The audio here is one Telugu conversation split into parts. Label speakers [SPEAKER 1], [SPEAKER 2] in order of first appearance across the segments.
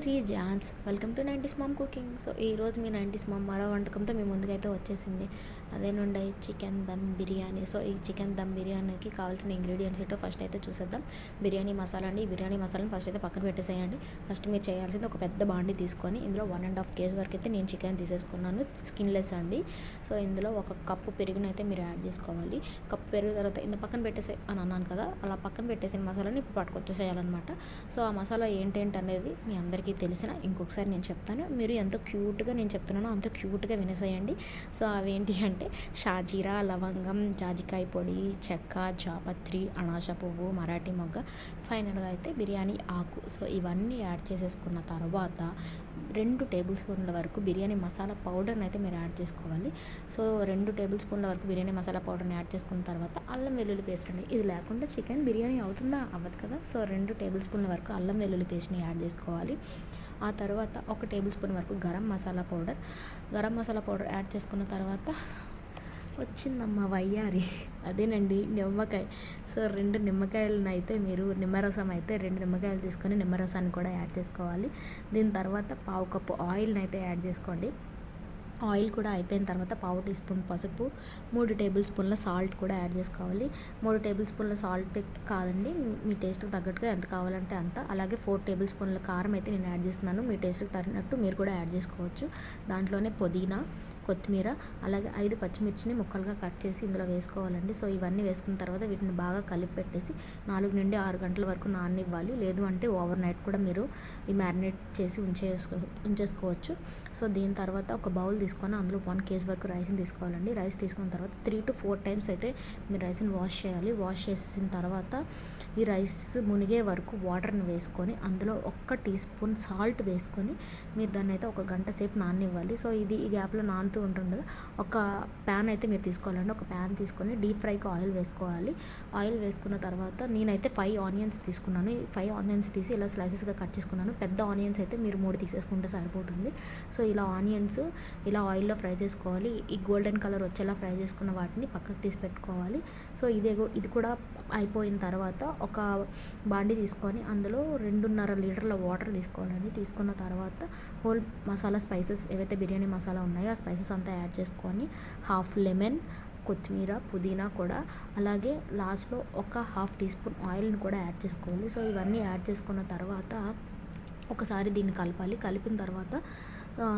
[SPEAKER 1] Mary Johns welcome to 90s mom cooking. So ఈరోజు మీ 90s మామ్ మరో వంటకంతో మీ ముందుకైతే వచ్చేసింది. అదేనుండి చికెన్ దమ్ బిర్యానీ. సో ఈ చికెన్ దమ్ బిర్యానీకి కావాల్సిన ఇంగ్రీడియంట్స్ ఏంటో ఫస్ట్ అయితే చూసేద్దాం. బిర్యానీ మసాలా అండి. ఈ బిర్యానీ మసాలాని ఫస్ట్ అయితే పక్కన పెట్టేసేయండి. ఫస్ట్ మీరు చేయాల్సింది ఒక పెద్ద బాండి తీసుకొని ఇందులో 1.5 kg వరకు అయితే నేను చికెన్ తీసేసుకున్నాను, స్కిన్లెస్ అండి. సో ఇందులో ఒక కప్పు పెరుగునైతే మీరు యాడ్ చేసుకోవాలి. కప్పు పెరుగు తర్వాత ఇంత పక్కన పెట్టేసే అని అన్నాను కదా, అలా పక్కన పెట్టేసిన మసాలాని ఇప్పుడు పట్టుకొచ్చేసేయాలన్నమాట. సో ఆ మసాలా ఏంటేంటి అనేది మీ అందరికీ తెలిసిన ఇంకొకసారి నేను చెప్తాను. మీరు ఎంత క్యూట్గా నేను చెప్తున్నానో అంత క్యూట్గా వినేసేయండి. సో అవేంటి అంటే షాజీరా, లవంగం, జాజికాయ పొడి, చెక్క, జాపత్రి, అనాస పువ్వు, మరాఠీ మొగ్గ, ఫైనల్గా అయితే బిర్యానీ ఆకు. సో ఇవన్నీ యాడ్ చేసేసుకున్న తర్వాత 2 టేబుల్ స్పూన్ల వరకు బిర్యానీ మసాలా పౌడర్ని అయితే మీరు యాడ్ చేసుకోవాలి. సో 2 టేబుల్ స్పూన్ల వరకు బిర్యానీ మసాలా పౌడర్ని యాడ్ చేసుకున్న తర్వాత అల్లం వెల్లుల్లి పేస్ట్ అండి. ఇది లేకుండా చికెన్ బిర్యానీ అవుతుందా? అవ్వదు కదా. సో 2 టేబుల్ స్పూన్ల వరకు అల్లం వెల్లుల్లి పేస్ట్ని యాడ్ చేసుకోవాలి. ఆ తర్వాత 1 టేబుల్ స్పూన్ వరకు గరం మసాలా పౌడర్ యాడ్ చేసుకున్న తర్వాత వచ్చిందమ్మా వయ్యారి, అదేనండి నిమ్మకాయ. సో 2 నిమ్మకాయలను అయితే మీరు నిమ్మరసం అయితే 2 నిమ్మకాయలు తీసుకొని నిమ్మరసాన్ని కూడా యాడ్ చేసుకోవాలి. దీని తర్వాత 1/2 కప్పు ఆయిల్ని అయితే యాడ్ చేసుకోండి. ఆయిల్ కూడా అయిపోయిన తర్వాత 1/2 టీ స్పూన్ పసుపు, 3 టేబుల్ స్పూన్ల సాల్ట్ కూడా యాడ్ చేసుకోవాలి. 3 టేబుల్ స్పూన్ల సాల్ట్ కాదండి, మీ టేస్ట్కి తగ్గట్టుగా ఎంత కావాలంటే అంత. అలాగే 4 టేబుల్ స్పూన్ల కారం అయితే నేను యాడ్ చేస్తున్నాను. మీ టేస్ట్కి తగినట్టు మీరు కూడా యాడ్ చేసుకోవచ్చు. దాంట్లోనే పుదీనా, కొత్తిమీర, అలాగే 5 పచ్చిమిర్చిని ముక్కలుగా కట్ చేసి ఇందులో వేసుకోవాలండి. సో ఇవన్నీ వేసుకున్న తర్వాత వీటిని బాగా కలిపి పెట్టేసి 4 నుండి 6 గంటల వరకు నాననివ్వాలి. లేదు అంటే ఓవర్ నైట్ కూడా మీరు ఈ మ్యారినేట్ చేసి ఉంచేసుకోవచ్చు. సో దీని తర్వాత ఒక బౌల్ తీసుకొని అందులో 1 kg వరకు రైస్ని తీసుకోవాలండి. రైస్ తీసుకున్న తర్వాత 3 to 4 టైమ్స్ అయితే మీరు రైస్ని వాష్ చేయాలి. వాష్ చేసిన తర్వాత ఈ రైస్ మునిగే వరకు వాటర్ని వేసుకొని అందులో 1 టీ స్పూన్ సాల్ట్ వేసుకొని మీరు దాన్ని అయితే 1 గంట సేపు నాననివ్వాలి. సో ఇది ఈ గ్యాప్లో నానుతూ ఉంటుండగా ఒక ప్యాన్ అయితే మీరు తీసుకోవాలండి. ఒక ప్యాన్ తీసుకొని డీప్ ఫ్రైకి ఆయిల్ వేసుకోవాలి. ఆయిల్ వేసుకున్న తర్వాత నేనైతే 5 ఆనియన్స్ తీసుకున్నాను. 5 ఆనియన్స్ తీసి ఇలా స్లైసెస్గా కట్ చేసుకున్నాను. పెద్ద ఆనియన్స్ అయితే మీరు 3 తీసేసుకుంటే సరిపోతుంది. సో ఇలా ఆనియన్స్ ఇలా ఆయిల్లో ఫ్రై చేసుకోవాలి. ఈ గోల్డెన్ కలర్ వచ్చేలా ఫ్రై చేసుకున్న వాటిని పక్కకు తీసి పెట్టుకోవాలి. సో ఇది కూడా అయిపోయిన తర్వాత ఒక బాండి తీసుకొని అందులో 2.5 లీటర్ల వాటర్ తీసుకోవాలండి. తీసుకున్న తర్వాత హోల్ మసాలా స్పైసెస్ ఏవైతే బిర్యానీ మసాలా ఉన్నాయో ఆ స్పైసెస్ అంతా యాడ్ చేసుకొని హాఫ్ లెమన్, కొత్తిమీర, పుదీనా కూడా, అలాగే లాస్ట్లో ఒక 1/2 టీ స్పూన్ ఆయిల్ని కూడా యాడ్ చేసుకోవాలి. సో ఇవన్నీ యాడ్ చేసుకున్న తర్వాత ఒకసారి దీన్ని కలపాలి. కలిపిన తర్వాత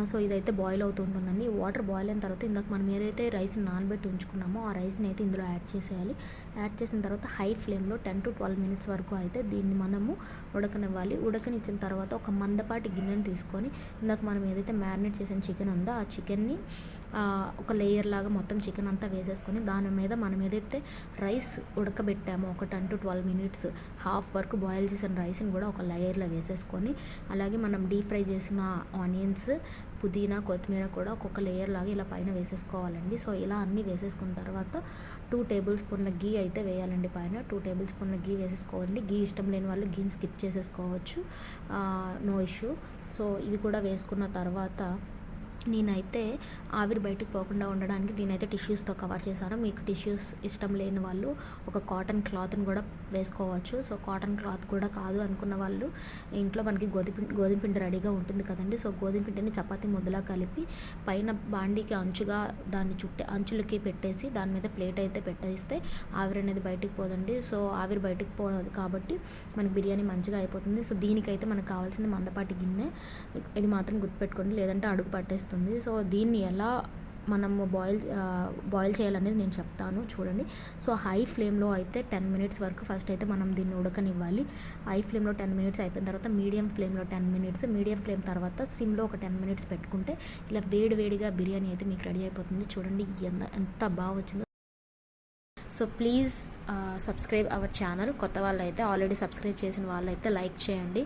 [SPEAKER 1] సో ఇదైతే బాయిల్ అవుతూ ఉంటుందండి. వాటర్ బాయిల్ అయిన తర్వాత ఇందాక మనం ఏదైతే రైస్ని నానబెట్టి ఉంచుకున్నామో ఆ రైస్ని అయితే ఇందులో యాడ్ చేసేయాలి. యాడ్ చేసిన తర్వాత హై ఫ్లేమ్లో 10 to 12 minutes వరకు అయితే దీన్ని మనము ఉడకనివ్వాలి. ఉడకనిచ్చిన తర్వాత ఒక మందపాటి గిన్నెని తీసుకొని ఇందాక మనం ఏదైతే మ్యారినేట్ చేసిన చికెన్ ఉందో ఆ చికెన్ని ఒక లేయర్ లాగా మొత్తం చికెన్ అంతా వేసేసుకొని దాని మీద మనం ఏదైతే రైస్ ఉడకబెట్టామో ఒక 10 to 12 minutes హాఫ్ వరకు బాయిల్ చేసిన రైస్ని కూడా ఒక లేయర్లో వేసేసుకొని అలాగే మనం డీప్ ఫ్రై చేసిన ఆనియన్స్, పుదీనా, కొత్తిమీర కూడా ఒక్కొక్క లేయర్ లాగా ఇలా పైన వేసేసుకోవాలండి. సో ఇలా అన్నీ వేసేసుకున్న తర్వాత 2 టేబుల్ స్పూన్ల గీ అయితే వేయాలండి పైన. 2 టేబుల్ స్పూన్ల గీ వేసేసుకోవాలి. గీ ఇష్టం లేని వాళ్ళు గీని స్కిప్ చేసేసుకోవచ్చు, నో ఇష్యూ. సో ఇది కూడా వేసుకున్న తర్వాత నేనైతే ఆవిరి బయటకు పోకుండా ఉండడానికి దీనైతే టిష్యూస్తో కవర్ చేశాను. మీకు టిష్యూస్ ఇష్టం లేని వాళ్ళు ఒక కాటన్ క్లాత్ని కూడా వేసుకోవచ్చు. సో కాటన్ క్లాత్ కూడా కాదు అనుకున్న వాళ్ళు ఇంట్లో మనకి గోధుమ పిండి రెడీగా ఉంటుంది కదండి. సో గోధుమ పిండిని చపాతీ ముద్దలా కలిపి పైన బాండీకి అంచుగా దాన్ని అంచులకి పెట్టేసి దాని మీద ప్లేట్ అయితే పెట్టేస్తే ఆవిరి అనేది బయటకు పోదండి. సో ఆవిరి బయటకు పోదు కాబట్టి మనకి బిర్యానీ మంచిగా అయిపోతుంది. సో దీనికైతే మనకు కావాల్సింది మందపాటి గిన్నె. ఇది మాత్రం గుర్తుపెట్టుకోండి, లేదంటే అడుగు పట్టేస్తుంది. సో దీన్ని ఎలా మనము బాయిల్ చేయాలనేది నేను చెప్తాను చూడండి. సో హై ఫ్లేమ్లో అయితే 10 minutes వరకు ఫస్ట్ అయితే మనం దీన్ని ఉడకనివ్వాలి. హై ఫ్లేమ్లో 10 minutes అయిపోయిన తర్వాత మీడియం ఫ్లేమ్లో 10 minutes, మీడియం ఫ్లేమ్ తర్వాత సిమ్లో ఒక 10 minutes పెట్టుకుంటే ఇలా వేడిగా బిర్యానీ అయితే మీకు రెడీ అయిపోతుంది. చూడండి ఎంత బాగా వచ్చిందో. So please subscribe our channel. కొత్త వాళ్ళు అయితే ఆల్రెడీ సబ్స్క్రైబ్ చేసిన వాళ్ళు అయితే లైక్ చేయండి,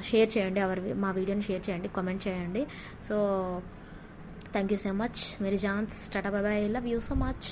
[SPEAKER 1] షేర్ చేయండి, మా వీడియోని షేర్ చేయండి, కామెంట్ చేయండి. So thank you so much. Mary Johns, tata, bye bye, love you so much.